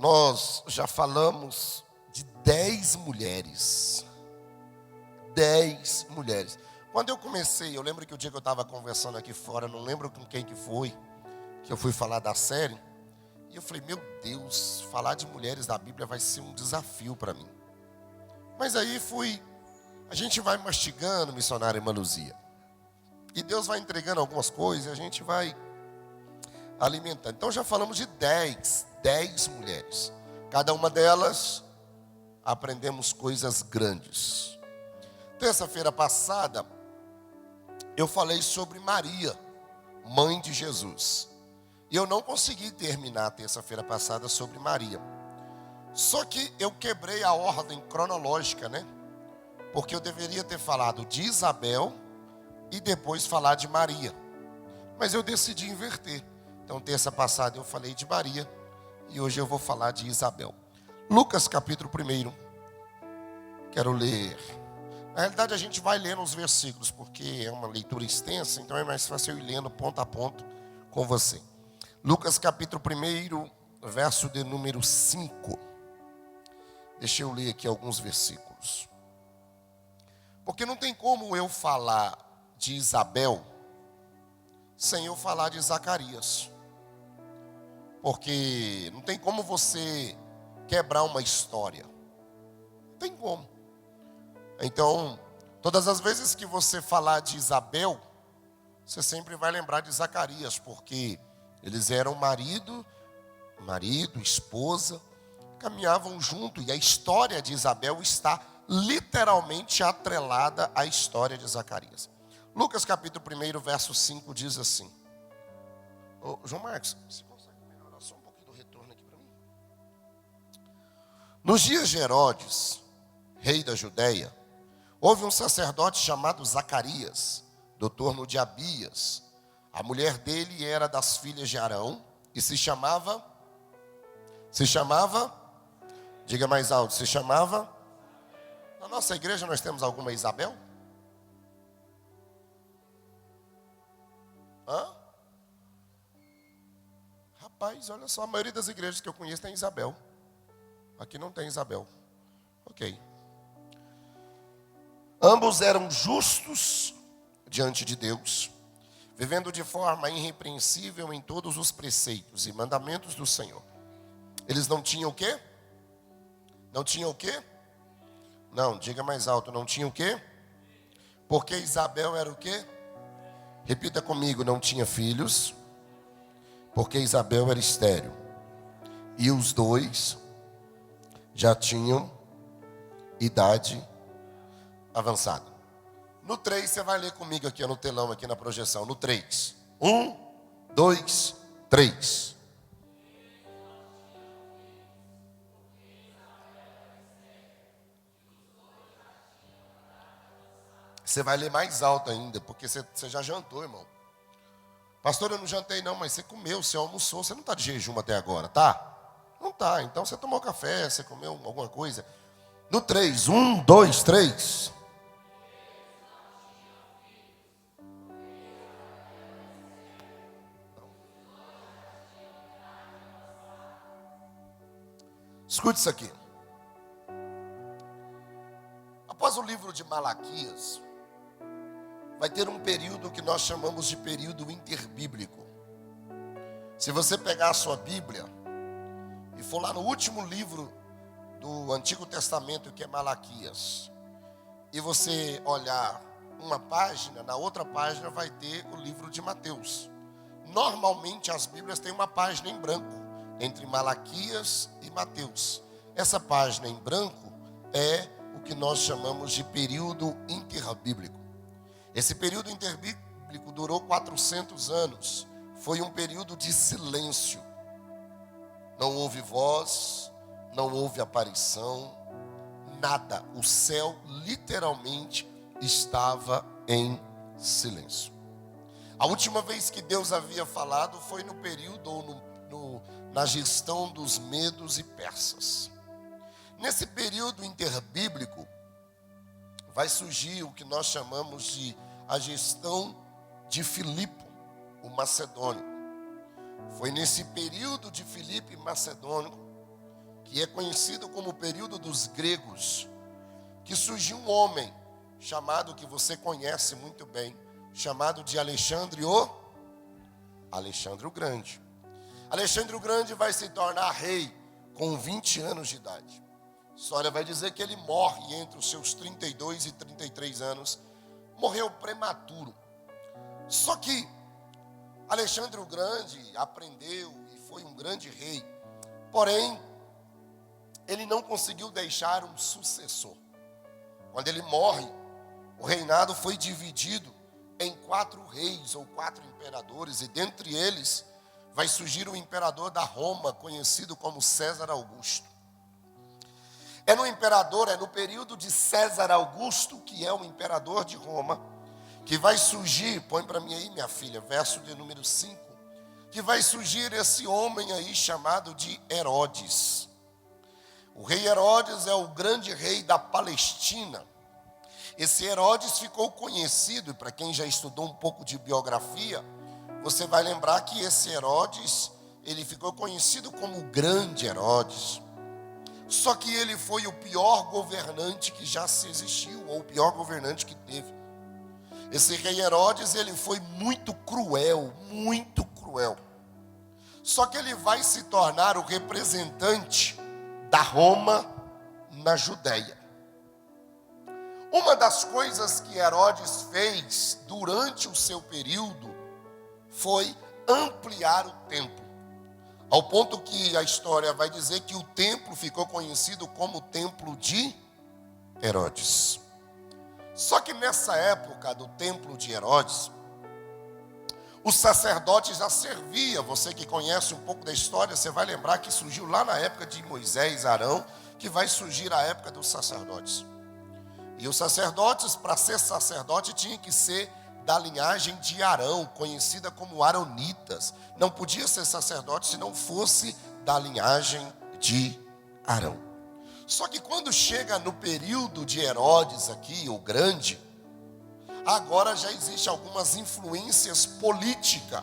Nós já falamos de 10 mulheres. 10 mulheres. Quando eu comecei, eu lembro que o dia que eu estava conversando aqui fora, não lembro com quem que foi, que eu fui falar da série, e eu falei, meu Deus, falar de mulheres da Bíblia vai ser um desafio para mim. Mas aí a gente vai mastigando, missionária Irmã Luzia. E Deus vai entregando algumas coisas e a gente vai alimentando. Então já falamos de 10 mulheres. Cada uma delas aprendemos coisas grandes. Terça-feira passada, eu falei sobre Maria, mãe de Jesus. E eu não consegui terminar a terça-feira passada sobre Maria. Só que eu quebrei a ordem cronológica, né? Porque eu deveria ter falado de Isabel e depois falar de Maria. Mas eu decidi inverter. Então, terça passada eu falei de Maria e hoje eu vou falar de Isabel. Lucas capítulo 1. Quero ler. Na realidade, a gente vai lendo os versículos, porque é uma leitura extensa, então é mais fácil eu ir lendo ponto a ponto com você. Lucas capítulo 1, verso de número 5. Deixa eu ler aqui alguns versículos. Porque não tem como eu falar de Isabel sem eu falar de Zacarias. Porque não tem como você quebrar uma história. Não tem como. Então, todas as vezes que você falar de Isabel, você sempre vai lembrar de Zacarias, porque eles eram marido, esposa, caminhavam junto, e a história de Isabel está literalmente atrelada à história de Zacarias. Lucas capítulo 1, verso 5 diz assim. Ô, João Marcos, você consegue melhorar só um pouquinho do retorno aqui para mim? Nos dias de Herodes, rei da Judéia, houve um sacerdote chamado Zacarias, do turno de Abias. A mulher dele era das filhas de Arão e se chamava, diga mais alto, se chamava. Na nossa igreja nós temos alguma Isabel? Hã? Rapaz, olha só, a maioria das igrejas que eu conheço tem Isabel. Aqui não tem Isabel. Ok. Ambos eram justos diante de Deus, vivendo de forma irrepreensível em todos os preceitos e mandamentos do Senhor. Eles não tinham o quê? Não tinham o quê? Não, diga mais alto, não tinham o quê? Porque Isabel era o quê? Repita comigo, não tinha filhos, porque Isabel era estéril. E os dois já tinham idade avançada. No 3, você vai ler comigo aqui no telão, aqui na projeção. No 3. 1, 2, 3. Você vai ler mais alto ainda, porque você já jantou, irmão. Pastor, eu não jantei não, mas você comeu, você almoçou. Você não está de jejum até agora, tá? Não tá, então você tomou café, você comeu alguma coisa. No 3, 1, 2, 3. Escute isso aqui. Após o livro de Malaquias, vai ter um período que nós chamamos de período interbíblico. Se você pegar a sua Bíblia e for lá no último livro do Antigo Testamento, que é Malaquias, e você olhar uma página, na outra página vai ter o livro de Mateus. Normalmente as Bíblias têm uma página em branco entre Malaquias e Mateus. Essa página em branco é o que nós chamamos de período interbíblico. Esse período interbíblico durou 400 anos. Foi um período de silêncio. Não houve voz, não houve aparição, nada. O céu literalmente estava em silêncio. A última vez que Deus havia falado foi no período ou na gestão dos medos e persas. Nesse período interbíblico, vai surgir o que nós chamamos de a gestão de Filipe, o macedônico. Foi nesse período de Filipe Macedônico que é conhecido como o período dos gregos, que surgiu um homem chamado, que você conhece muito bem, chamado de Alexandre o Grande. Alexandre o Grande vai se tornar rei com 20 anos de idade. A história vai dizer que ele morre entre os seus 32 e 33 anos, morreu prematuro. Só que Alexandre o Grande aprendeu e foi um grande rei, porém, ele não conseguiu deixar um sucessor. Quando ele morre, o reinado foi dividido em 4 reis ou 4 imperadores, e dentre eles vai surgir o imperador da Roma, conhecido como César Augusto. É no período de César Augusto, que é o imperador de Roma, que vai surgir, põe para mim aí, minha filha, verso de número 5, que vai surgir esse homem aí chamado de Herodes. O rei Herodes é o grande rei da Palestina. Esse Herodes ficou conhecido, e para quem já estudou um pouco de biografia, você vai lembrar que esse Herodes, ele ficou conhecido como o grande Herodes. Só que ele foi o pior governante que já se existiu, ou o pior governante que teve. Esse rei Herodes, ele foi muito cruel, muito cruel. Só que ele vai se tornar o representante da Roma na Judéia. Uma das coisas que Herodes fez durante o seu período foi ampliar o templo, ao ponto que a história vai dizer que o templo ficou conhecido como o templo de Herodes. Só que nessa época do templo de Herodes, o sacerdote já servia. Você que conhece um pouco da história, você vai lembrar que surgiu lá na época de Moisés, Arão, que vai surgir a época dos sacerdotes. E os sacerdotes, para ser sacerdote, tinha que ser da linhagem de Arão, conhecida como aronitas. Não podia ser sacerdote se não fosse da linhagem de Arão. Só que quando chega no período de Herodes aqui, o grande, agora já existem algumas influências políticas.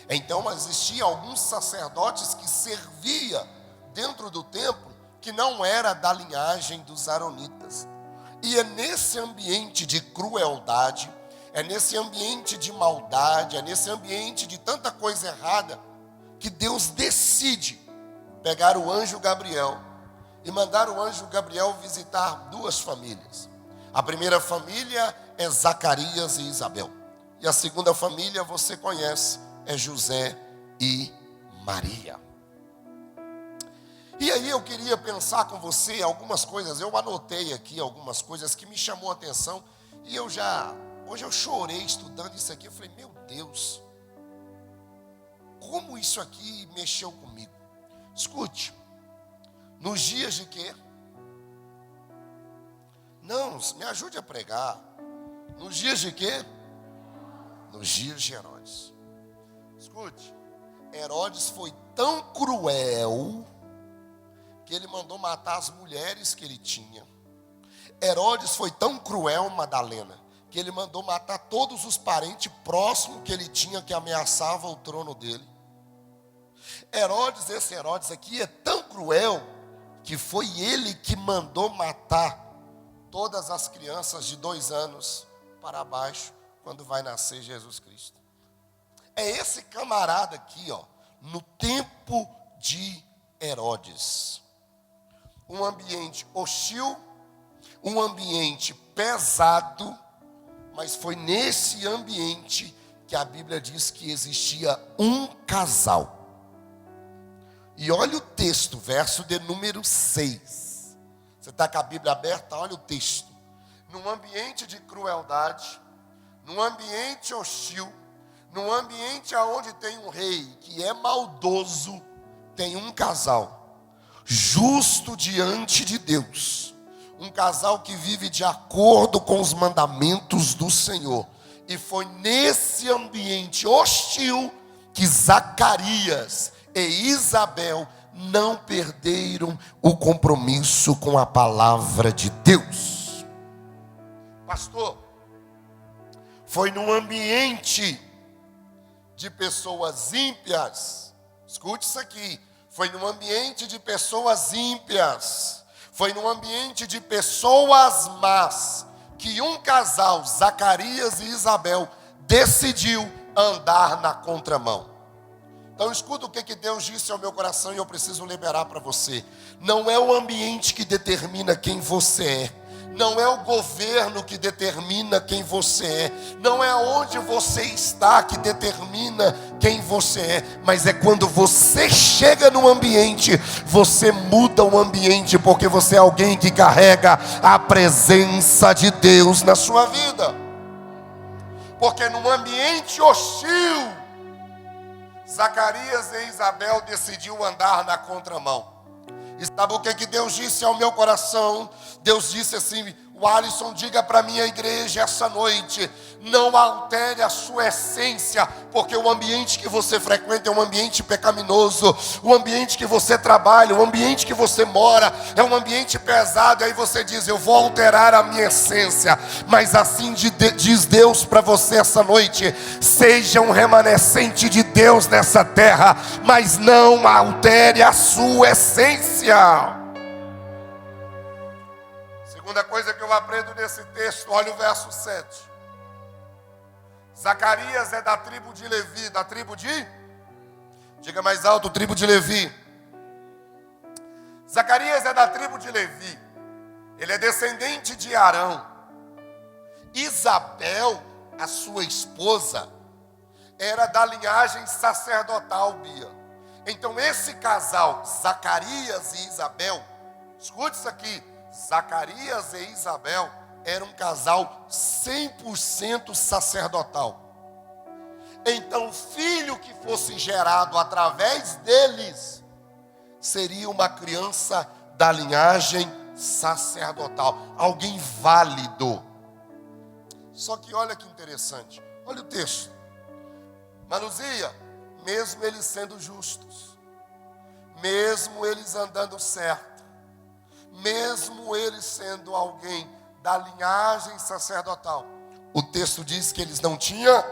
Então existiam alguns sacerdotes que serviam dentro do templo, que não era da linhagem dos aronitas. E é nesse ambiente de crueldade, é nesse ambiente de maldade, é nesse ambiente de tanta coisa errada, que Deus decide pegar o anjo Gabriel e mandar o anjo Gabriel visitar 2 famílias. A primeira família é Zacarias e Isabel. E a segunda família, você conhece, é José e Maria. E aí eu queria pensar com você algumas coisas. Eu anotei aqui algumas coisas que me chamou a atenção. E hoje eu chorei estudando isso aqui. Eu falei, meu Deus, como isso aqui mexeu comigo. Escute, nos dias de quê? Não, me ajude a pregar. Nos dias de quê? Nos dias de Herodes. Escute, Herodes foi tão cruel que ele mandou matar as mulheres que ele tinha. Herodes foi tão cruel, Madalena, que ele mandou matar todos os parentes próximos que ele tinha, que ameaçavam o trono dele. Esse Herodes aqui é tão cruel, que foi ele que mandou matar todas as crianças de 2 anos para baixo, quando vai nascer Jesus Cristo. É esse camarada aqui, ó, no tempo de Herodes. Um ambiente hostil, um ambiente pesado, mas foi nesse ambiente que a Bíblia diz que existia um casal. E olha o texto, verso de número 6. Você está com a Bíblia aberta? Olha o texto. Num ambiente de crueldade, num ambiente hostil, num ambiente onde tem um rei que é maldoso, tem um casal justo diante de Deus, um casal que vive de acordo com os mandamentos do Senhor. E foi nesse ambiente hostil que Zacarias e Isabel não perderam o compromisso com a palavra de Deus. Pastor, foi num ambiente de pessoas ímpias, escute isso aqui, Foi num ambiente de pessoas ímpias, foi num ambiente de pessoas más, que um casal, Zacarias e Isabel, decidiu andar na contramão. Então escuta o que Deus disse ao meu coração e eu preciso liberar para você. Não é o ambiente que determina quem você é. Não é o governo que determina quem você é. Não é onde você está que determina quem você é. Mas é quando você chega no ambiente, você muda o ambiente, porque você é alguém que carrega a presença de Deus na sua vida. Porque num ambiente hostil, Zacarias e Isabel decidiu andar na contramão. E sabe o que Deus disse ao meu coração? Deus disse assim: o Alisson, diga para a minha igreja essa noite, não altere a sua essência, porque o ambiente que você frequenta é um ambiente pecaminoso, o ambiente que você trabalha, o ambiente que você mora, é um ambiente pesado. Aí você diz: eu vou alterar a minha essência. Mas assim diz Deus para você essa noite: seja um remanescente de Deus nessa terra, mas não altere a sua essência. Segunda coisa que eu aprendo nesse texto, olha o verso 7. Zacarias é da tribo de Levi, da tribo de... Diga mais alto, tribo de Levi. Zacarias é da tribo de Levi. Ele é descendente de Arão. Isabel, a sua esposa, era da linhagem sacerdotal, Bia. Então esse casal, Zacarias e Isabel, escute isso aqui, Zacarias e Isabel era um casal 100% sacerdotal. Então, o filho que fosse gerado através deles seria uma criança da linhagem sacerdotal, alguém válido. Só que olha que interessante, olha o texto. Manuzia, mesmo eles sendo justos, mesmo eles andando certo, mesmo eles sendo alguém da linhagem sacerdotal, o texto diz que eles não tinham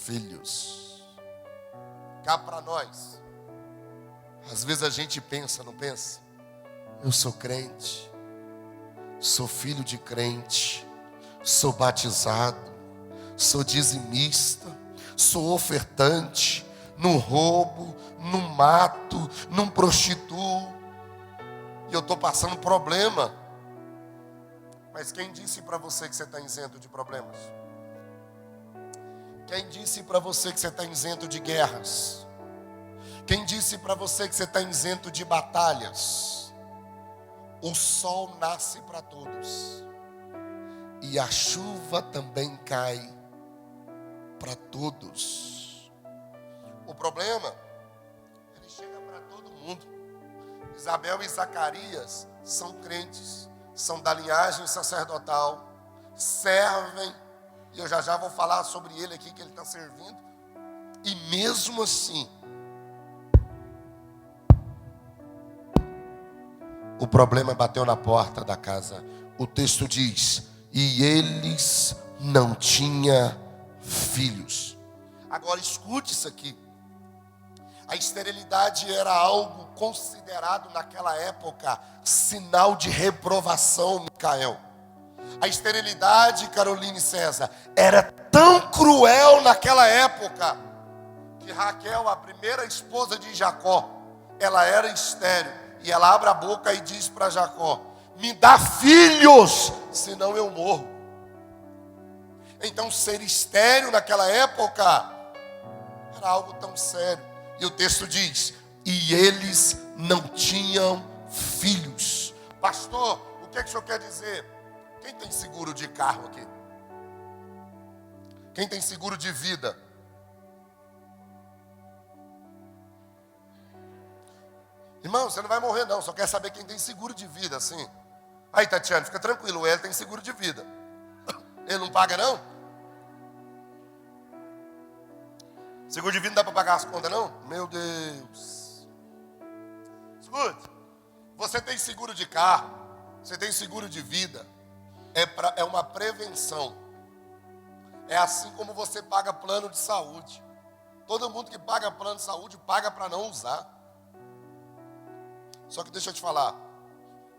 filhos. Cá para nós, às vezes a gente pensa, não pensa? Eu sou crente, sou filho de crente, sou batizado, sou dizimista, sou ofertante, não roubo, não mato, não prostituo. E eu estou passando problema. Mas quem disse para você que você está isento de problemas? Quem disse para você que você está isento de guerras? Quem disse para você que você está isento de batalhas? O sol nasce para todos. E a chuva também cai para todos. O problema, ele chega para todo mundo. Isabel e Zacarias são crentes, são da linhagem sacerdotal, servem, e eu já vou falar sobre ele aqui, que ele está servindo, e mesmo assim, o problema bateu na porta da casa. O texto diz: e eles não tinham filhos. Agora escute isso aqui. A esterilidade era algo considerado naquela época sinal de reprovação, Micael. A esterilidade, Caroline César, era tão cruel naquela época que Raquel, a primeira esposa de Jacó, ela era estéril. E ela abre a boca e diz para Jacó: me dá filhos, senão eu morro. Então ser estéril naquela época era algo tão sério. E o texto diz: e eles não tinham filhos. Pastor, o que o senhor quer dizer? Quem tem seguro de carro aqui? Quem tem seguro de vida? Irmão, você não vai morrer não, só quer saber quem tem seguro de vida, assim. Aí, Tatiana, fica tranquilo, ele tem seguro de vida. Ele não paga não? Seguro de vida não dá para pagar as contas não? Meu Deus. Escute, você tem seguro de carro, você tem seguro de vida, é uma prevenção. É assim como você paga plano de saúde. Todo mundo que paga plano de saúde paga para não usar. Só que deixa eu te falar,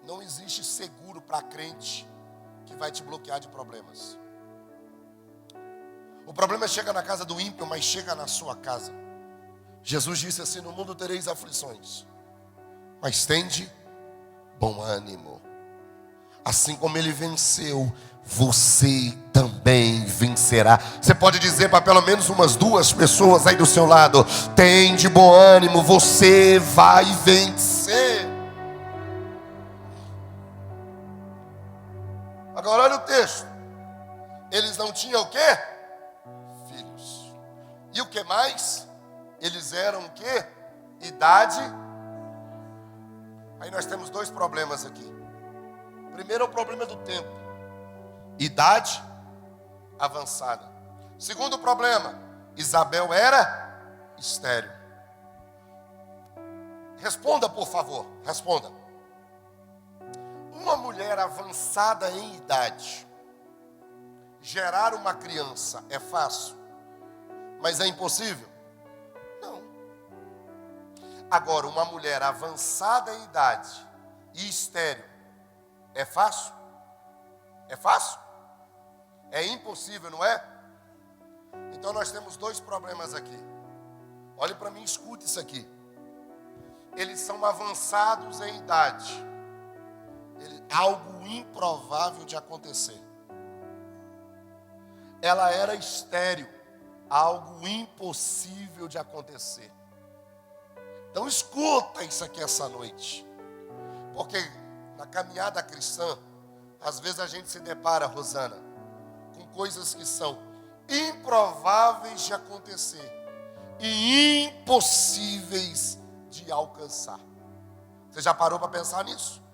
não existe seguro para crente que vai te bloquear de problemas. O problema chega na casa do ímpio, mas chega na sua casa. Jesus disse assim: no mundo tereis aflições, mas tende bom ânimo. Assim como ele venceu, você também vencerá. Você pode dizer para pelo menos umas 2 pessoas aí do seu lado: tende bom ânimo, você vai vencer. Agora olha o texto. Eles não tinham o quê? Filhos. E o que mais? Eles eram o quê? Idade. Aí nós temos 2 problemas aqui. Primeiro é o problema do tempo. Idade avançada. Segundo problema, Isabel era estéril. Responda, por favor, responda. Uma mulher avançada em idade, gerar uma criança é fácil, mas é impossível? Não. Agora, uma mulher avançada em idade e estéril, é fácil? É fácil? É impossível, não é? Então nós temos 2 problemas aqui. Olhe para mim, escute isso aqui. Eles são avançados em idade. Algo improvável de acontecer. Ela era estéril. Algo impossível de acontecer. Então escuta isso aqui essa noite. Porque na caminhada cristã, às vezes a gente se depara, Rosana, com coisas que são improváveis de acontecer e impossíveis de alcançar. Você já parou para pensar nisso?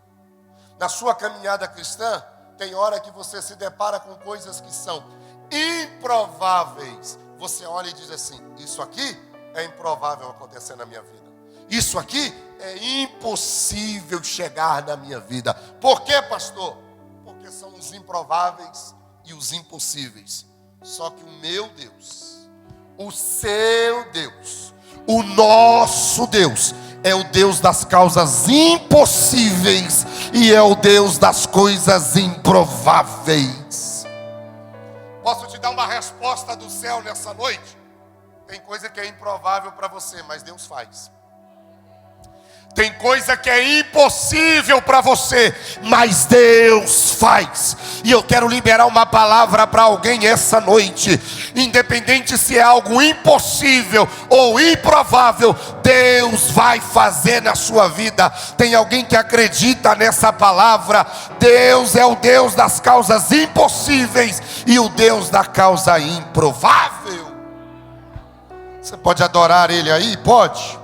Na sua caminhada cristã, tem hora que você se depara com coisas que são improváveis. Você olha e diz assim: isso aqui é improvável acontecer na minha vida. Isso aqui é impossível chegar na minha vida. Por quê, pastor? Porque são os improváveis e os impossíveis. Só que o meu Deus, o seu Deus, o nosso Deus, é o Deus das causas impossíveis e é o Deus das coisas improváveis. Posso te dar uma resposta do céu nessa noite? Tem coisa que é improvável para você, mas Deus faz. Tem coisa que é impossível para você, mas Deus faz. E eu quero liberar uma palavra para alguém essa noite. Independente se é algo impossível ou improvável, Deus vai fazer na sua vida. Tem alguém que acredita nessa palavra? Deus é o Deus das causas impossíveis e o Deus da causa improvável. Você pode adorar Ele aí? Pode.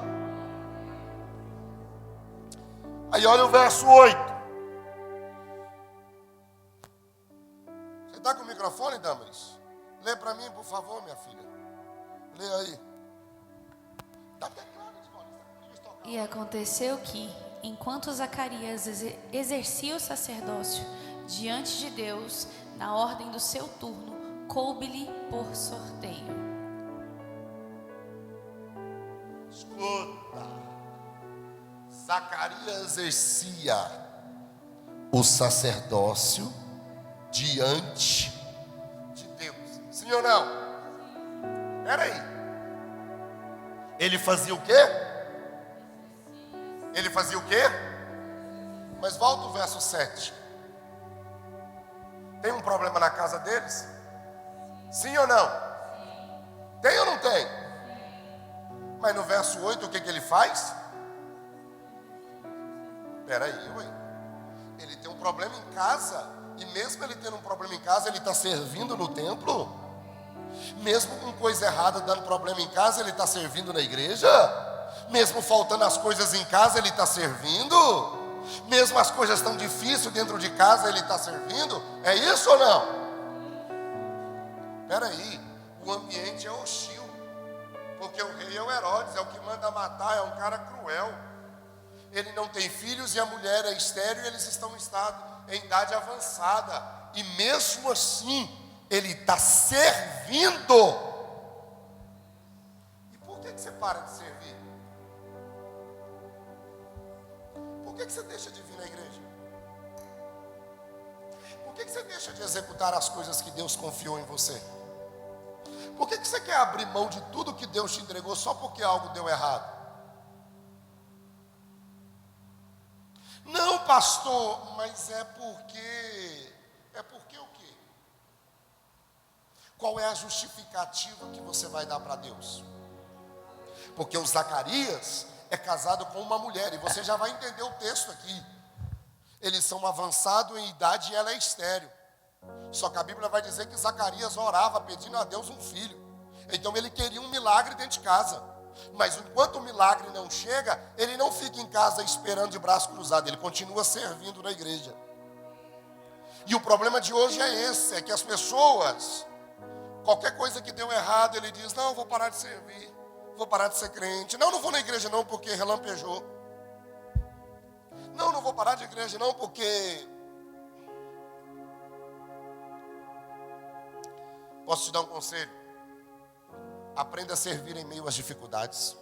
Aí olha o verso 8. Você está com o microfone, Damaris? Lê para mim, por favor, minha filha. Lê aí. Tá bem claro, E aconteceu que, enquanto Zacarias exercia o sacerdócio diante de Deus, na ordem do seu turno, coube-lhe por sorteio. Escuta. Zacarias exercia o sacerdócio diante de Deus. Sim ou não? Espera aí. Ele fazia o quê? Ele fazia o quê? Mas volta o verso 7. Tem um problema na casa deles? Sim ou não? Tem ou não tem? Mas no verso 8 o que ele faz? Espera aí, ué. Ele tem um problema em casa. E mesmo ele tendo um problema em casa, ele está servindo no templo? Mesmo com coisa errada dando problema em casa, ele está servindo na igreja? Mesmo faltando as coisas em casa, ele está servindo? Mesmo as coisas tão difíceis dentro de casa, ele está servindo? É isso ou não? Espera aí. O ambiente é hostil. Porque o rei é o Herodes, é o que manda matar, é um cara cruel. Ele não tem filhos e a mulher é estéril e eles estão em idade avançada. E mesmo assim, ele está servindo. E por que você para de servir? que você deixa de vir na igreja? Por que você deixa de executar as coisas que Deus confiou em você? Por que você quer abrir mão de tudo que Deus te entregou só porque algo deu errado? Não, pastor, mas é porque... É porque o quê? Qual é a justificativa que você vai dar para Deus? Porque o Zacarias é casado com uma mulher, e você já vai entender o texto aqui. Eles são avançados em idade e ela é estéril. Só que a Bíblia vai dizer que Zacarias orava pedindo a Deus um filho. Então ele queria um milagre dentro de casa. Mas enquanto o milagre não chega, ele não fica em casa esperando de braço cruzado, ele continua servindo na igreja. E o problema de hoje é esse, é que as pessoas, qualquer coisa que deu errado, ele diz, não, vou parar de servir, vou parar de ser crente. Não, não vou na igreja não, porque relampejou. Não, não vou parar de igreja não, porque... Posso te dar um conselho? Aprenda a servir em meio às dificuldades.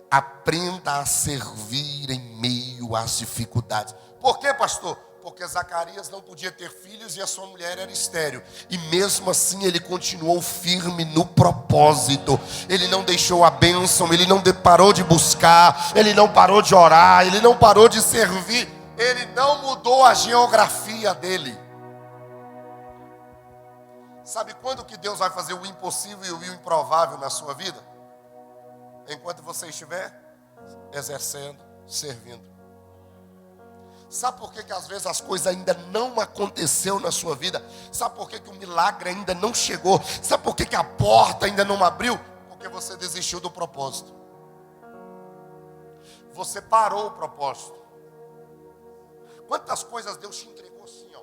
Aprenda a servir em meio às dificuldades. Por quê, pastor? Porque Zacarias não podia ter filhos e a sua mulher era estéril. E mesmo assim ele continuou firme no propósito. Ele não deixou a bênção, ele não parou de buscar, ele não parou de orar, ele não parou de servir. Ele não mudou a geografia dele. Sabe quando que Deus vai fazer o impossível e o improvável na sua vida? Enquanto você estiver exercendo, servindo. Sabe por que às vezes as coisas ainda não aconteceu na sua vida? Sabe por que o milagre ainda não chegou? Sabe por que a porta ainda não abriu? Porque você desistiu do propósito. Você parou o propósito. Quantas coisas Deus te entregou assim, ó.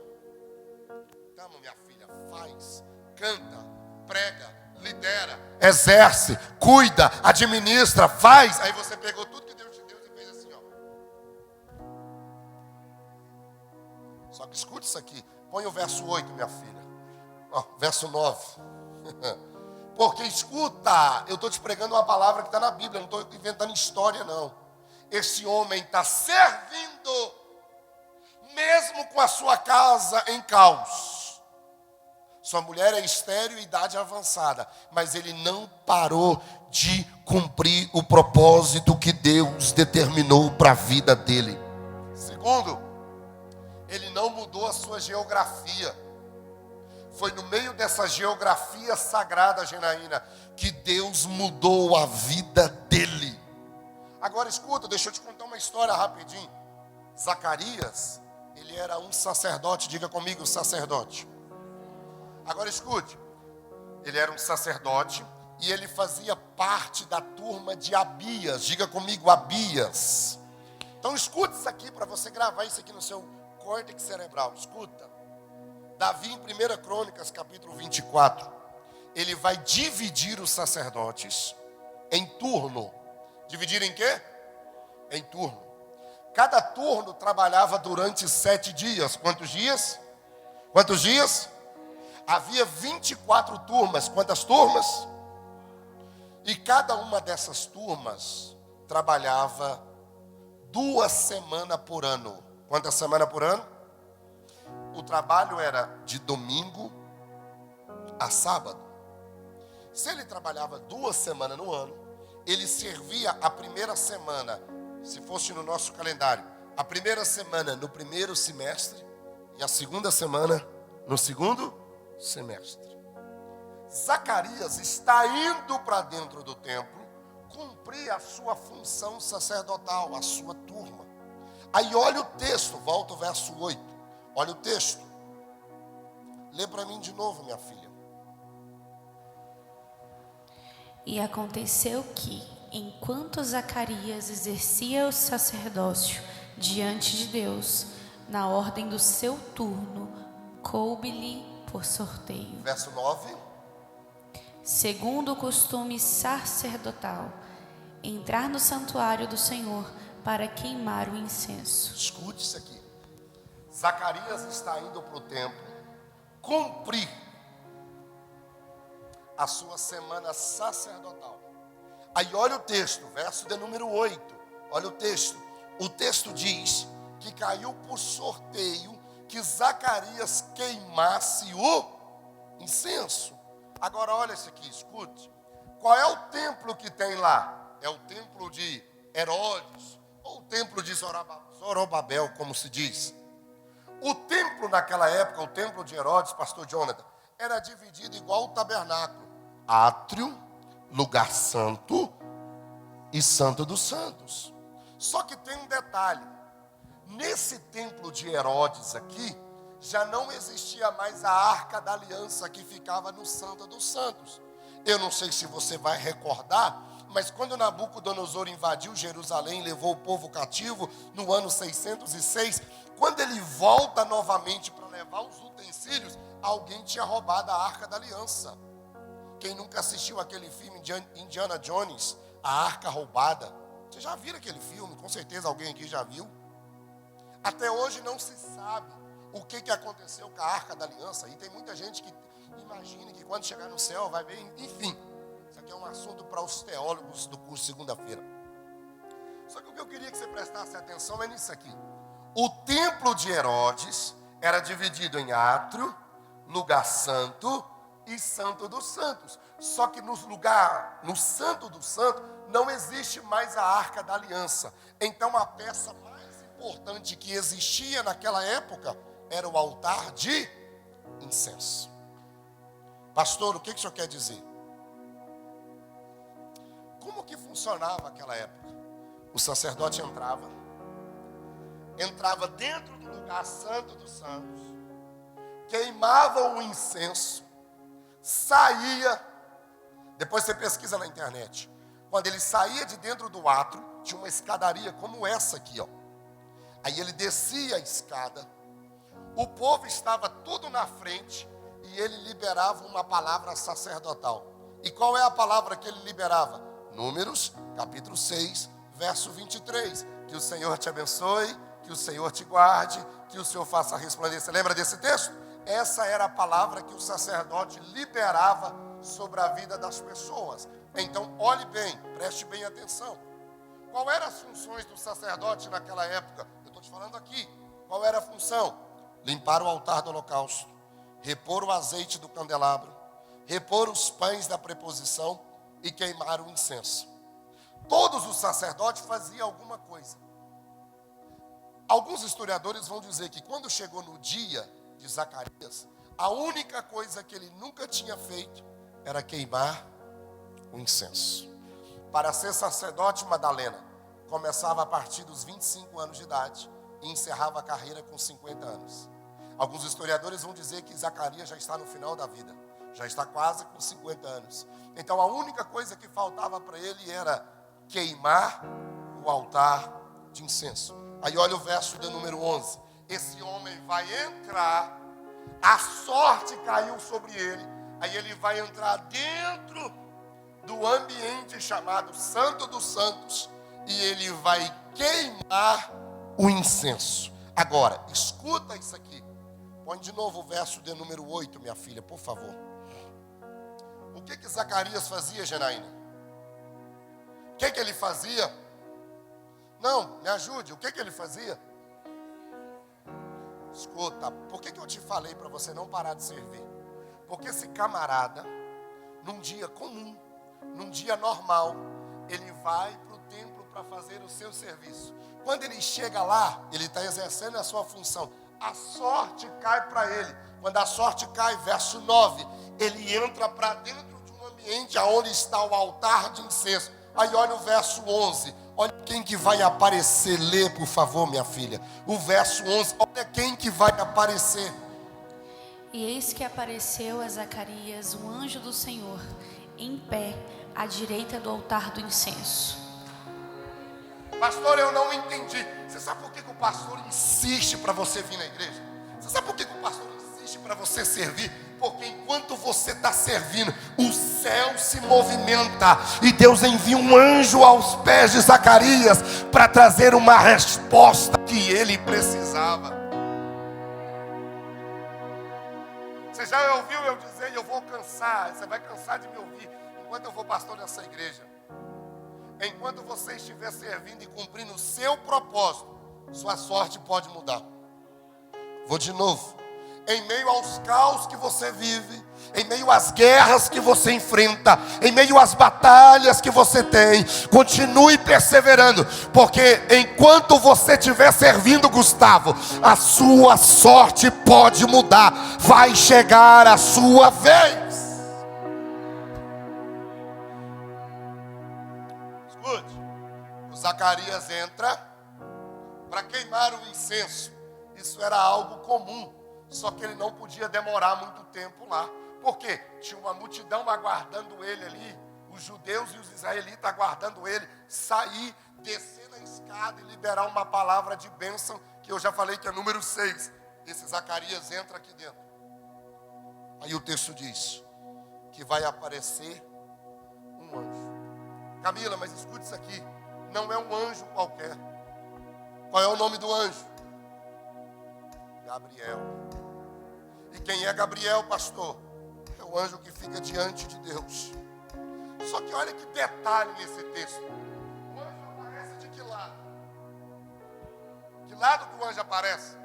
Tamo, minha filha, faz, canta, prega, lidera, exerce, cuida, administra, faz. Aí você pegou tudo que Deus te deu e fez assim, ó. Só que escute isso aqui. Põe o verso 8, minha filha. Ó, verso 9. Porque escuta, eu estou te pregando uma palavra que está na Bíblia, não estou inventando história não. Esse homem está servindo, mesmo com a sua casa em caos. Sua mulher é estéril e idade avançada, mas ele não parou de cumprir o propósito que Deus determinou para a vida dele. Segundo, ele não mudou a sua geografia. Foi no meio dessa geografia sagrada, Genaína, que Deus mudou a vida dele. Agora escuta, deixa eu te contar uma história rapidinho. Zacarias, ele era um sacerdote, diga comigo, sacerdote. Agora escute, ele era um sacerdote e ele fazia parte da turma de Abias, diga comigo, Abias. Então escute isso aqui para você gravar isso aqui no seu córtex cerebral, escuta. Davi em 1 Crônicas, capítulo 24, ele vai dividir os sacerdotes em turno. Dividir em quê? Em turno. Cada turno trabalhava durante 7 dias. Quantos dias? Quantos dias? Havia 24 turmas. Quantas turmas? E cada uma dessas turmas trabalhava 2 semanas por ano. Quantas semanas por ano? O trabalho era de domingo a sábado. Se ele trabalhava 2 semanas no ano, ele servia a primeira semana, se fosse no nosso calendário, a primeira semana no primeiro semestre e a segunda semana no segundo semestre. Zacarias está indo para dentro do templo cumprir a sua função sacerdotal, a sua turma. Aí olha o texto, volta o verso 8. Olha o texto. Lê para mim de novo, minha filha. E aconteceu que, enquanto Zacarias exercia o sacerdócio diante de Deus, na ordem do seu turno, coube-lhe por sorteio, Verso 9. segundo o costume sacerdotal, entrar no santuário do Senhor para queimar o incenso. Escute isso aqui. Zacarias está indo para o templo cumprir a sua semana sacerdotal. Aí olha o texto, verso de número 8. Olha o texto. o texto diz que caiu por sorteio que Zacarias queimasse o incenso. Agora olha isso aqui, escute. Qual é o templo que tem lá? É o templo de Herodes, ou o templo de Zorobabel, como se diz. O templo naquela época, o templo de Herodes, pastor Jonathan, era dividido igual o tabernáculo. Átrio, lugar santo e santo dos santos. Só que tem um detalhe. Nesse templo de Herodes aqui, já não existia mais a arca da aliança que ficava no santo dos santos. Eu não sei se você vai recordar, mas quando Nabucodonosor invadiu Jerusalém e levou o povo cativo no ano 606, quando ele volta novamente para levar os utensílios, alguém tinha roubado a arca da aliança. Quem nunca assistiu aquele filme de Indiana Jones, A Arca Roubada? Vocês já viram aquele filme? Com certeza alguém aqui já viu. Até hoje não se sabe o que aconteceu com a Arca da Aliança. E tem muita gente que imagina que quando chegar no céu vai ver, enfim. Isso aqui é um assunto para os teólogos do curso segunda-feira. Só que o que eu queria que você prestasse atenção é nisso aqui. O templo de Herodes era dividido em átrio, lugar santo e santo dos santos. Só que no santo dos santos, não existe mais a arca da aliança. Então a peça mais importante que existia naquela época era o altar de incenso. Pastor, o que o senhor quer dizer? Como que funcionava aquela época? O sacerdote entrava dentro do lugar santo dos santos, queimava o incenso, saía. Depois você pesquisa na internet. Quando ele saía de dentro do átrio, tinha uma escadaria como essa aqui, ó. Aí ele descia a escada, o povo estava tudo na frente e ele liberava uma palavra sacerdotal. E qual é a palavra que ele liberava? Números, capítulo 6, verso 23. Que o Senhor te abençoe, que o Senhor te guarde, que o Senhor faça resplandecer. Lembra desse texto? Essa era a palavra que o sacerdote liberava sobre a vida das pessoas. Então, olhe bem, preste bem atenção. Qual eram as funções do sacerdote naquela época? Eu estou te falando aqui. Qual era a função? Limpar o altar do holocausto, repor o azeite do candelabro, repor os pães da preposição e queimar o incenso. Todos os sacerdotes faziam alguma coisa. Alguns historiadores vão dizer que quando chegou no dia de Zacarias, a única coisa que ele nunca tinha feito era queimar o incenso. Para ser sacerdote, Madalena começava a partir dos 25 anos de idade e encerrava a carreira com 50 anos. Alguns historiadores vão dizer que Zacarias já está no final da vida, já está quase com 50 anos. Então a única coisa que faltava para ele era queimar o altar de incenso. Aí olha o verso de número 11. Esse homem vai entrar, a sorte caiu sobre ele, aí ele vai entrar dentro do ambiente chamado Santo dos Santos e ele vai queimar o incenso. Agora, escuta isso aqui. Põe de novo o verso de número 8, minha filha, por favor. O que Zacarias fazia, Janaína? O que ele fazia? Não, me ajude, o que ele fazia? Escuta, por que eu te falei para você não parar de servir? Porque esse camarada, num dia comum, num dia normal, ele vai para o templo para fazer o seu serviço. Quando ele chega lá, ele está exercendo a sua função. A sorte cai para ele. Quando a sorte cai, verso 9, ele entra para dentro de um ambiente onde está o altar de incenso. Aí olha o verso 11. Olha quem que vai aparecer. Lê, por favor, minha filha. O verso 11. Olha quem que vai aparecer. E eis que apareceu a Zacarias um anjo do Senhor, em pé, à direita do altar do incenso. Pastor, eu não entendi. Você sabe por que o pastor insiste para você vir na igreja? Você sabe por que o pastor insiste para você servir? Porque enquanto você está servindo, o céu se movimenta e Deus envia um anjo aos pés de Zacarias para trazer uma resposta que ele precisava. Você já ouviu eu dizer, eu vou cansar, você vai cansar de me ouvir enquanto eu vou pastor nessa igreja. Enquanto você estiver servindo e cumprindo o seu propósito, sua sorte pode mudar. Vou de novo. Em meio aos caos que você vive, em meio às guerras que você enfrenta, em meio às batalhas que você tem, continue perseverando, porque enquanto você estiver servindo, Gustavo, a sua sorte pode mudar, vai chegar a sua vez. Escute, o Zacarias entra para queimar o incenso. Isso era algo comum. Só que ele não podia demorar muito tempo lá. Por quê? Tinha uma multidão aguardando ele ali. Os judeus e os israelitas aguardando ele sair, descer na escada e liberar uma palavra de bênção, que eu já falei que é número 6. Esse Zacarias entra aqui dentro. Aí o texto diz que vai aparecer um anjo. Camila, mas escute isso aqui. Não é um anjo qualquer. Qual é o nome do anjo? Gabriel. E quem é Gabriel, pastor? É o anjo que fica diante de Deus. Só que olha que detalhe nesse texto. O anjo aparece de que lado? Que lado que o anjo aparece?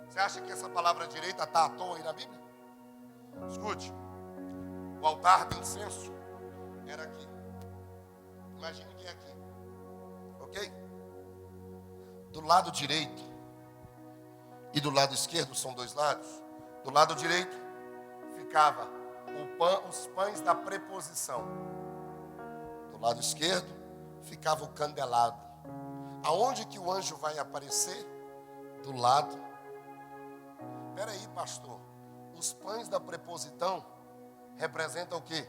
Você acha que essa palavra direita está à toa aí na Bíblia? Escute. O altar do incenso era aqui. Imagine que é aqui. Ok? Do lado direito e do lado esquerdo, são dois lados. Do lado direito ficava os pães da preposição. Do lado esquerdo ficava o candelabro. Aonde que o anjo vai aparecer? Do lado. Espera aí, pastor. Os pães da preposição representam o quê?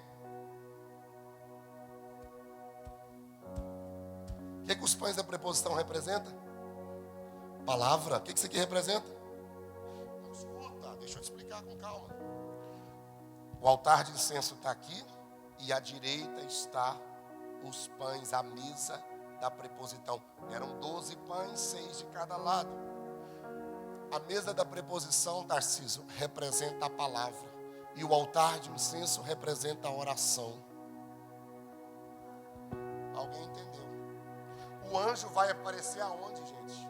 O que os pães da preposição representam? Palavra. O que isso aqui representa? Escuta, deixa eu te explicar com calma. O altar de incenso está aqui e à direita está os pães, a mesa da preposição. Eram 12 pães, 6 de cada lado. A mesa da preposição, Tarcísio, representa a palavra. E o altar de incenso representa a oração. Alguém entendeu? O anjo vai aparecer aonde, gente?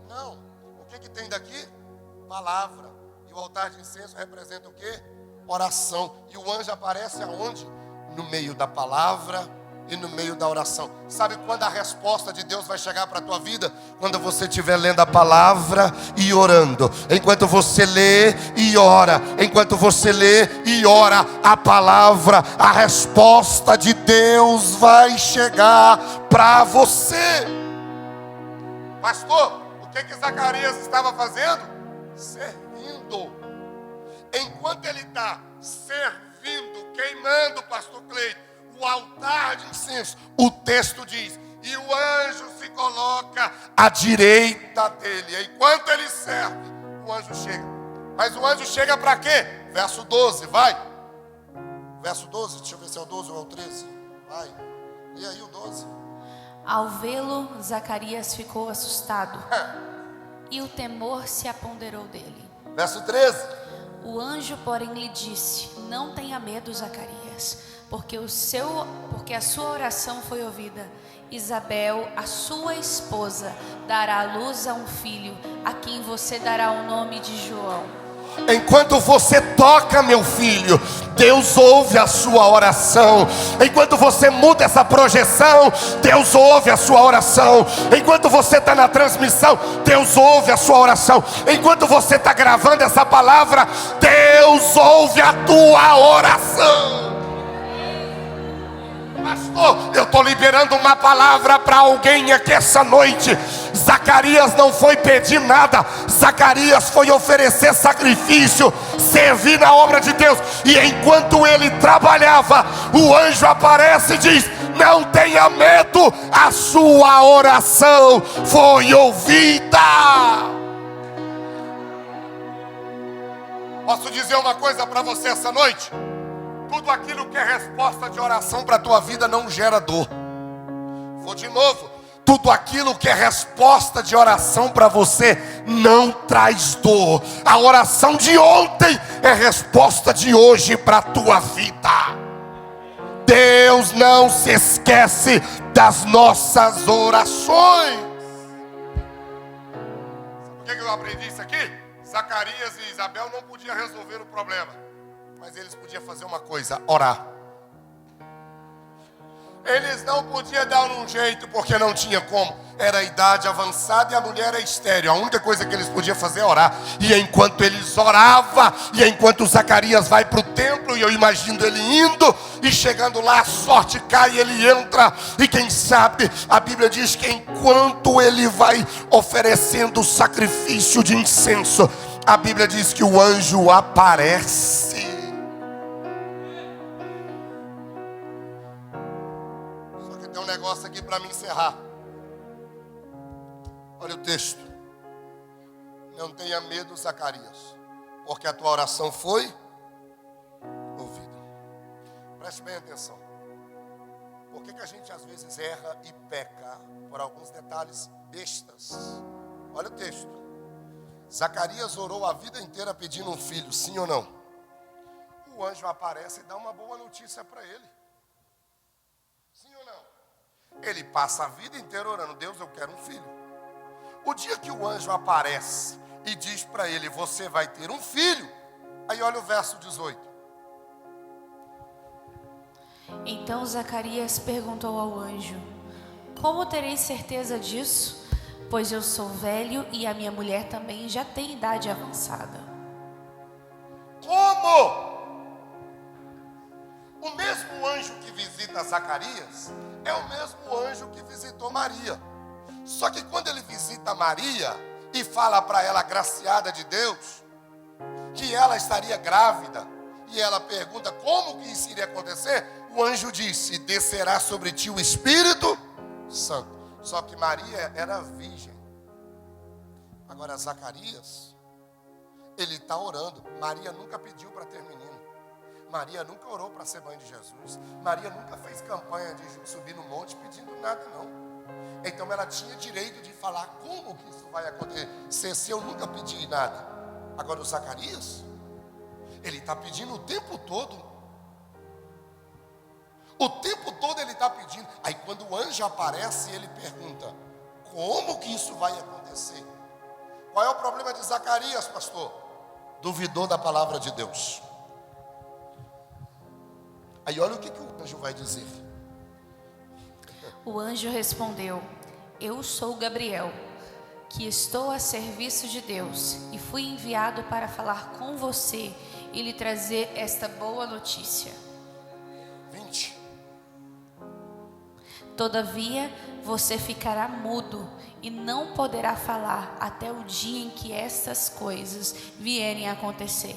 Não. O que tem daqui? Palavra. E o altar de incenso representa o quê? Oração. E o anjo aparece aonde? No meio da palavra e no meio da oração. Sabe quando a resposta de Deus vai chegar para a tua vida? Quando você estiver lendo a palavra e orando. Enquanto você lê e ora. Enquanto você lê e ora a palavra, a resposta de Deus vai chegar para você. Pastor, o que Zacarias estava fazendo? Servindo. Enquanto ele está servindo, queimando, pastor Cleide, o altar de incenso, o texto diz, e o anjo se coloca à direita dele. Enquanto ele serve, o anjo chega. Mas o anjo chega para quê? Verso 12, vai. Verso 12, deixa eu ver se é o 12 ou é o 13. Vai. E aí o 12? Ao vê-lo, Zacarias ficou assustado, e o temor se apoderou dele. Verso 13. O anjo, porém, lhe disse: não tenha medo, Zacarias, porque a sua oração foi ouvida. Isabel, a sua esposa, dará à luz a um filho, a quem você dará o nome de João. Enquanto você toca, meu filho, Deus ouve a sua oração. Enquanto você muda essa projeção, Deus ouve a sua oração. Enquanto você está na transmissão, Deus ouve a sua oração. Enquanto você está gravando essa palavra, Deus ouve a tua oração. Pastor, eu estou liberando uma palavra para alguém aqui essa noite. Zacarias não foi pedir nada. Zacarias foi oferecer sacrifício, servir na obra de Deus. E enquanto ele trabalhava, o anjo aparece e diz: não tenha medo, a sua oração foi ouvida. Posso dizer uma coisa para você essa noite? Tudo aquilo que é resposta de oração para a tua vida não gera dor. Vou de novo. Tudo aquilo que é resposta de oração para você não traz dor. A oração de ontem é resposta de hoje para a tua vida. Deus não se esquece das nossas orações. Sabe por que eu aprendi isso aqui? Zacarias e Isabel não podiam resolver o problema, mas eles podiam fazer uma coisa: orar. Eles não podiam dar um jeito, porque não tinha como. Era a idade avançada e a mulher era estéril. A única coisa que eles podiam fazer é orar. E enquanto eles oravam, e enquanto Zacarias vai para o templo, e eu imagino ele indo, e chegando lá a sorte cai, ele entra. E quem sabe, a Bíblia diz que enquanto ele vai oferecendo o sacrifício de incenso, a Bíblia diz que o anjo aparece. Tem um negócio aqui para me encerrar. Olha o texto. Não tenha medo, Zacarias, porque a tua oração foi ouvida. Preste bem atenção. Por que a gente às vezes erra e peca por alguns detalhes bestas? Olha o texto. Zacarias orou a vida inteira pedindo um filho, sim ou não? O anjo aparece e dá uma boa notícia para ele. Sim ou não? Ele passa a vida inteira orando: Deus, eu quero um filho. O dia que o anjo aparece e diz para ele: você vai ter um filho. Aí olha o verso 18. Então Zacarias perguntou ao anjo: como terei certeza disso? Pois eu sou velho e a minha mulher também já tem idade avançada. Como? O mesmo anjo que visita Zacarias é o mesmo anjo que visitou Maria. Só que quando ele visita Maria e fala para ela, agraciada de Deus, que ela estaria grávida, e ela pergunta como que isso iria acontecer, o anjo disse: descerá sobre ti o Espírito Santo. Só que Maria era virgem. Agora Zacarias, ele está orando. Maria nunca pediu para ter menino. Maria nunca orou para ser mãe de Jesus. Maria nunca fez campanha de subir no monte pedindo nada, não. Então ela tinha direito de falar como que isso vai acontecer se eu nunca pedi nada. Agora o Zacarias, ele está pedindo o tempo todo. O tempo todo ele está pedindo. Aí quando o anjo aparece, ele pergunta: como que isso vai acontecer? Qual é o problema de Zacarias, pastor? Duvidou da palavra de Deus. Aí olha o que o anjo vai dizer. O anjo respondeu: eu sou Gabriel, que estou a serviço de Deus, e fui enviado para falar com você e lhe trazer esta boa notícia. 20. Todavia, você ficará mudo e não poderá falar até o dia em que estas coisas vierem a acontecer,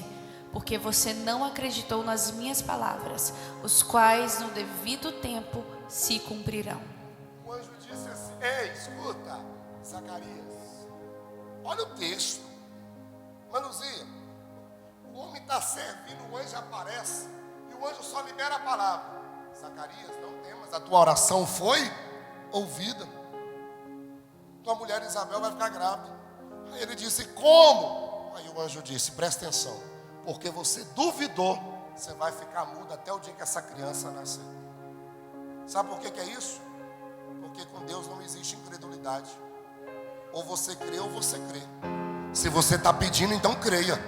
porque você não acreditou nas minhas palavras, os quais no devido tempo se cumprirão. O anjo disse assim: ei, escuta, Zacarias, olha o texto. Manuzinha, o homem está servindo, o anjo aparece e o anjo só libera a palavra: Zacarias, não temas, a tua oração foi ouvida. Tua mulher Isabel vai ficar grávida. Aí ele disse: como? Aí o anjo disse: presta atenção, porque você duvidou, você vai ficar mudo até o dia que essa criança nascer. Sabe por que é isso? Porque com Deus não existe incredulidade. Ou você crê ou você crê. Se você está pedindo, então creia.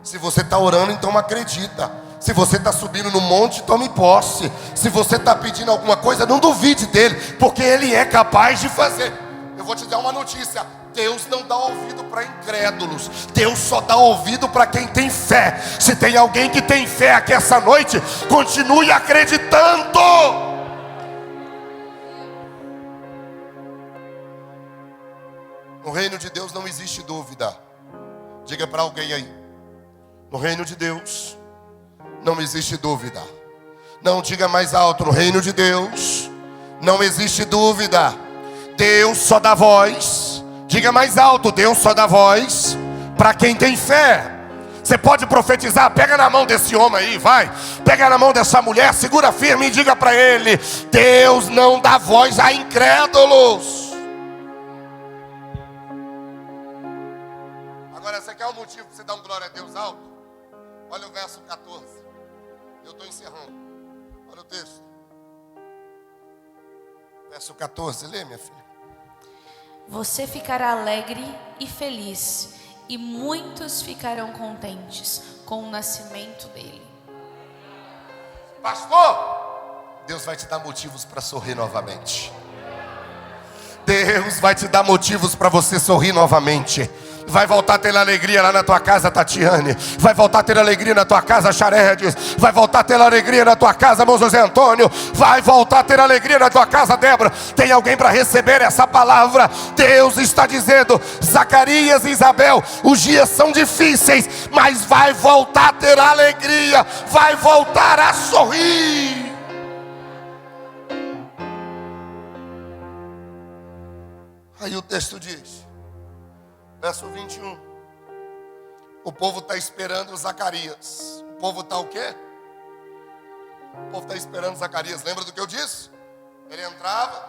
Se você está orando, então acredita. Se você está subindo no monte, tome posse. Se você está pedindo alguma coisa, não duvide dele, porque ele é capaz de fazer. Eu vou te dar uma notícia: Deus não dá ouvido para incrédulos. Deus só dá ouvido para quem tem fé. Se tem alguém que tem fé aqui essa noite, continue acreditando. No reino de Deus não existe dúvida. Diga para alguém aí: no reino de Deus não existe dúvida. Não, diga mais alto: no reino de Deus não existe dúvida. Deus só dá voz. Diga mais alto: Deus só dá voz para quem tem fé. Você pode profetizar. Pega na mão desse homem aí, vai. Pega na mão dessa mulher, segura firme e diga para ele: Deus não dá voz a incrédulos. Agora, você quer um motivo para você dar um glória a Deus alto? Olha o verso 14. Eu estou encerrando. Olha o texto. Verso 14, lê, minha filha. Você ficará alegre e feliz, e muitos ficarão contentes com o nascimento dele. Pastor, Deus vai te dar motivos para sorrir novamente. Deus vai te dar motivos para você sorrir novamente. Vai voltar a ter alegria lá na tua casa, Tatiane. Vai voltar a ter alegria na tua casa, Charedes. Vai voltar a ter alegria na tua casa, irmão José Antônio. Vai voltar a ter alegria na tua casa, Débora. Tem alguém para receber essa palavra? Deus está dizendo: Zacarias e Isabel, os dias são difíceis, mas vai voltar a ter alegria. Vai voltar a sorrir. Aí o texto diz, verso 21. O povo está esperando Zacarias. O povo está o quê? O povo está esperando Zacarias. Lembra do que eu disse? Ele entrava,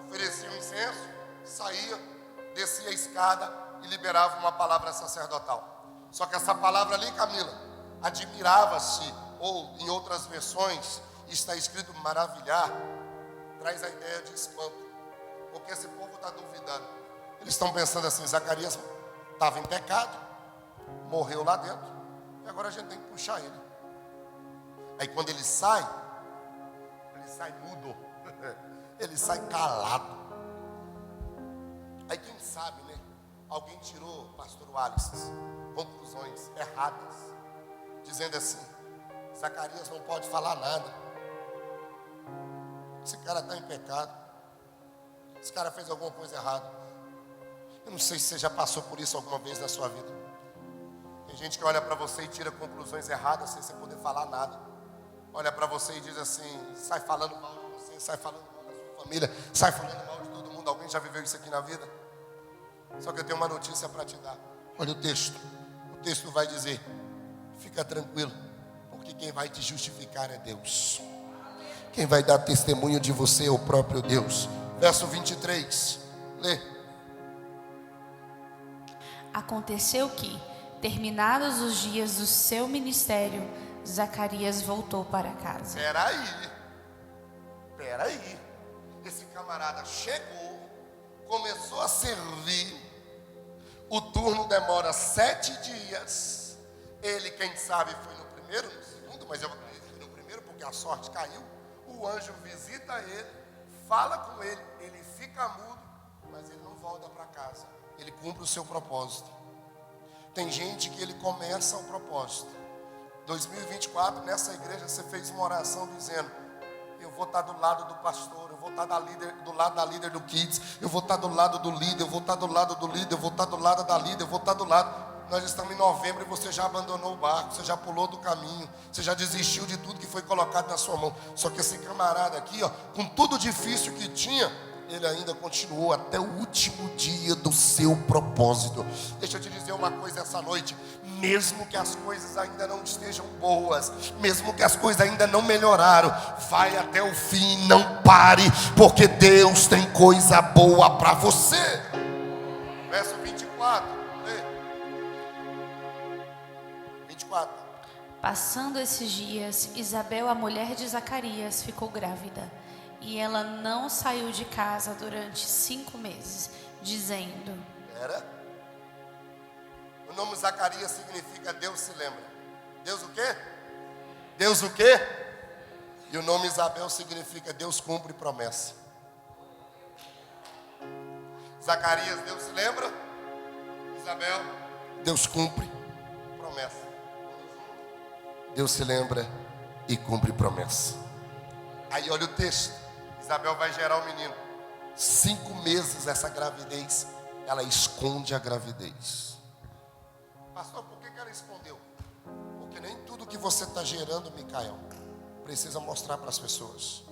oferecia um incenso, saía, descia a escada e liberava uma palavra sacerdotal. Só que essa palavra ali, Camila, admirava-se, ou em outras versões está escrito maravilhar, traz a ideia de espanto. Porque esse povo está duvidando. Eles estão pensando assim: Zacarias estava em pecado, morreu lá dentro, e agora a gente tem que puxar ele. Aí quando ele sai mudo, ele sai calado. Aí quem sabe, né? Alguém tirou, pastor Wallace, conclusões erradas, dizendo assim: Zacarias não pode falar nada. Esse cara está em pecado. Esse cara fez alguma coisa errada. Eu não sei se você já passou por isso alguma vez na sua vida. Tem gente que olha para você e tira conclusões erradas sem você poder falar nada. Olha para você e diz assim: sai falando mal de você, sai falando mal da sua família, sai falando mal de todo mundo. Alguém já viveu isso aqui na vida? Só que eu tenho uma notícia para te dar. Olha o texto. O texto vai dizer: fica tranquilo, porque quem vai te justificar é Deus. Quem vai dar testemunho de você é o próprio Deus. Verso 23, lê. Aconteceu que, terminados os dias do seu ministério, Zacarias voltou para casa. Peraí. Esse camarada chegou, começou a servir. O turno demora 7 dias. Ele, quem sabe, foi no primeiro, no segundo, mas eu acredito que foi no primeiro, porque a sorte caiu. O anjo visita ele, fala com ele, ele fica mudo, mas ele não volta para casa. Ele cumpre o seu propósito. Tem gente que ele começa o propósito. 2024, nessa igreja, você fez uma oração dizendo: eu vou estar do lado do pastor, eu vou estar do lado da líder do Kids, eu vou estar do lado do líder, eu vou estar do lado do líder, eu vou estar do lado da líder, eu vou estar do lado. Nós estamos em novembro e você já abandonou o barco, você já pulou do caminho, você já desistiu de tudo que foi colocado na sua mão. Só que esse camarada aqui, ó, com tudo difícil que tinha, ele ainda continuou até o último dia do seu propósito. Deixa eu te dizer uma coisa essa noite: mesmo que as coisas ainda não estejam boas, mesmo que as coisas ainda não melhoraram, vai até o fim, não pare, porque Deus tem coisa boa para você. Verso 24. Passando esses dias, Isabel, a mulher de Zacarias, ficou grávida, e ela não saiu de casa durante 5 meses, dizendo... O nome Zacarias significa Deus se lembra. Deus o quê? Deus o quê? E o nome Isabel significa Deus cumpre promessa. Zacarias, Deus se lembra. Isabel, Deus cumpre promessa. Deus se lembra e cumpre promessa. Aí olha o texto. Isabel vai gerar um menino. 5 meses essa gravidez, ela esconde a gravidez. Pastor, por que ela escondeu? Porque nem tudo que você está gerando, Micael, precisa mostrar para as pessoas.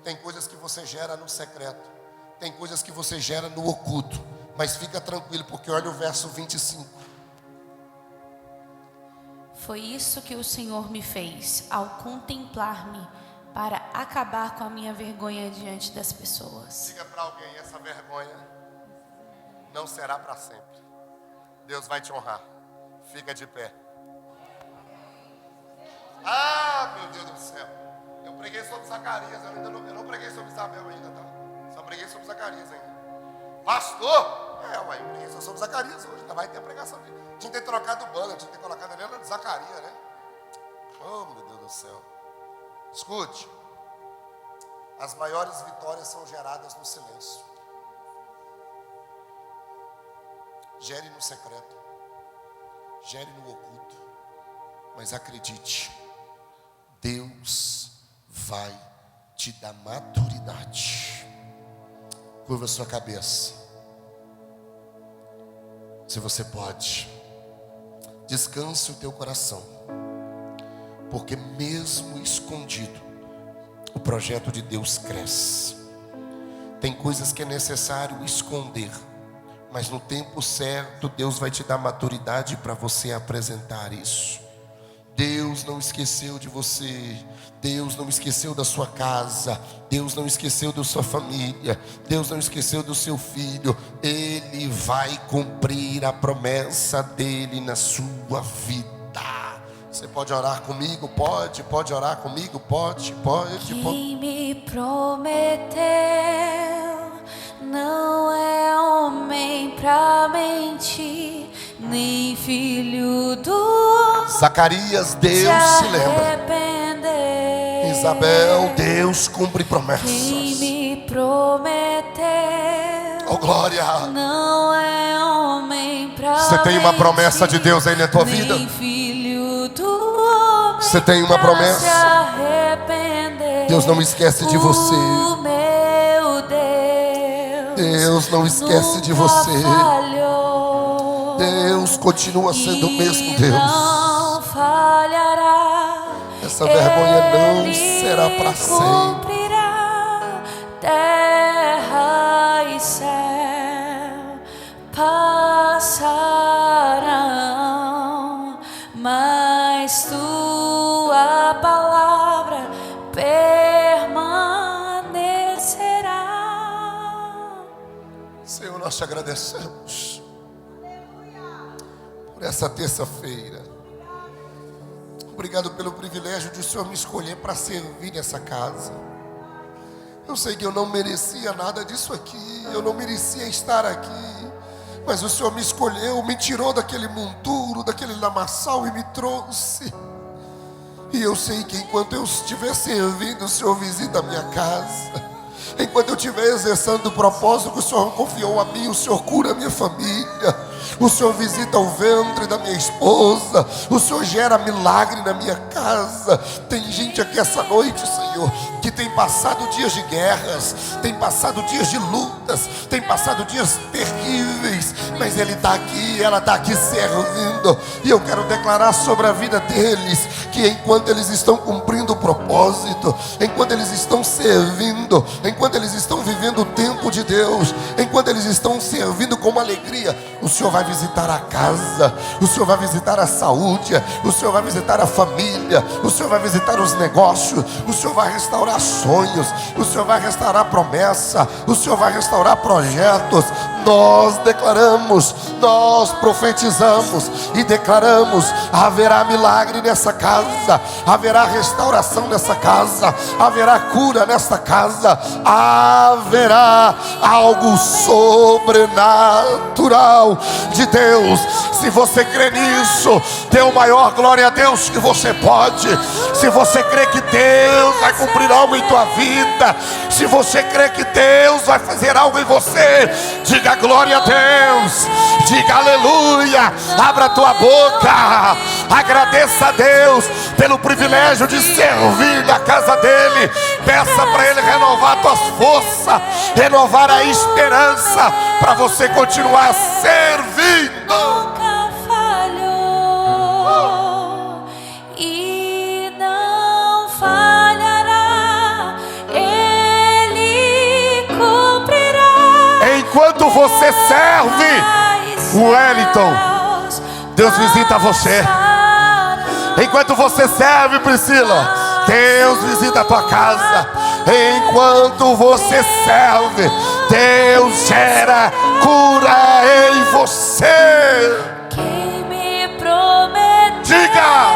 Tem coisas que você gera no secreto, tem coisas que você gera no oculto. Mas fica tranquilo, porque olha o verso 25. Foi isso que o Senhor me fez ao contemplar-me, para acabar com a minha vergonha diante das pessoas. Diga para alguém: essa vergonha não será para sempre. Deus vai te honrar. Fica de pé. Ah, meu Deus do céu. Eu preguei sobre Zacarias, eu não preguei sobre Isabel ainda, tá? Só preguei sobre Zacarias, hein? Pastor? Ué, eu preguei só sobre Zacarias hoje. Ainda vai ter a pregação dele. Tinha que ter trocado o banner, tinha que ter colocado a Helena de Zacarias, né? Oh, meu Deus do céu. Escute. As maiores vitórias são geradas no silêncio. Gere no secreto. Gere no oculto. Mas acredite, Deus vai te dar maturidade. Curva sua cabeça. Se você pode, descanse o teu coração, porque mesmo escondido, o projeto de Deus cresce. Tem coisas que é necessário esconder, mas no tempo certo Deus vai te dar maturidade para você apresentar isso. Deus não esqueceu de você. Deus não esqueceu da sua casa. Deus não esqueceu da sua família. Deus não esqueceu do seu filho. Ele vai cumprir a promessa dele na sua vida. Você pode orar comigo? Pode orar comigo? Pode. Quem me prometeu não é homem pra mentir, nem filho do Zacarias, Deus se lembra. Isabel, Deus cumpre promessas. Quem me prometeu, oh glória, não é homem pra você tem uma promessa de Deus aí na tua vida? Filho do homem, você tem uma promessa? Deus não esquece de você. Meu Deus não esquece de você. Deus continua sendo o mesmo Deus. Não falhará. Essa vergonha não será para sempre. Cumprirá. Terra e céu passarão, mas tua palavra permanecerá. Senhor, nós te agradecemos por essa terça-feira. Obrigado pelo privilégio de o Senhor me escolher para servir nessa casa. Eu sei que eu não merecia nada disso aqui. Eu não merecia estar aqui. Mas o Senhor me escolheu, me tirou daquele monturo, daquele lamaçal e me trouxe. E eu sei que enquanto eu estiver servindo, o Senhor visita a minha casa. Enquanto eu estiver exercendo o propósito que o Senhor confiou a mim, o Senhor cura a minha família. O Senhor visita o ventre da minha esposa. O Senhor gera milagre na minha casa. Tem gente aqui essa noite, Senhor, que tem passado dias de guerras, tem passado dias de lutas, tem passado dias terríveis, mas Ele está aqui, ela está aqui servindo. E eu quero declarar sobre a vida deles que enquanto eles estão cumprindo o propósito, enquanto eles estão servindo, enquanto eles estão vivendo o tempo de Deus, enquanto eles estão servindo com alegria, o Senhor vai visitar a casa, o Senhor vai visitar a saúde, o Senhor vai visitar a família, o Senhor vai visitar os negócios, o Senhor vai restaurar sonhos, o Senhor vai restaurar promessa, o Senhor vai restaurar projetos. Nós declaramos, nós profetizamos e declaramos: haverá milagre nessa casa, haverá restauração nessa casa, haverá cura nessa casa, haverá algo sobrenatural de Deus. Se você crê nisso, dê o maior glória a Deus que você pode. Se você crê que Deus vai cumprir algo em tua vida, se você crê que Deus vai fazer algo em você, diga glória a Deus, diga aleluia, abra tua boca, agradeça a Deus pelo privilégio de servir na casa dele. Peça para ele renovar tuas forças, renovar a esperança para você continuar servindo. Nunca falhou e não falhará, Ele cumprirá. Enquanto você serve, Wellington, Deus visita você. Enquanto você serve, Priscila, Deus visita a tua casa. Enquanto você serve, Deus gera cura em você. Quem me prometeu, Diga!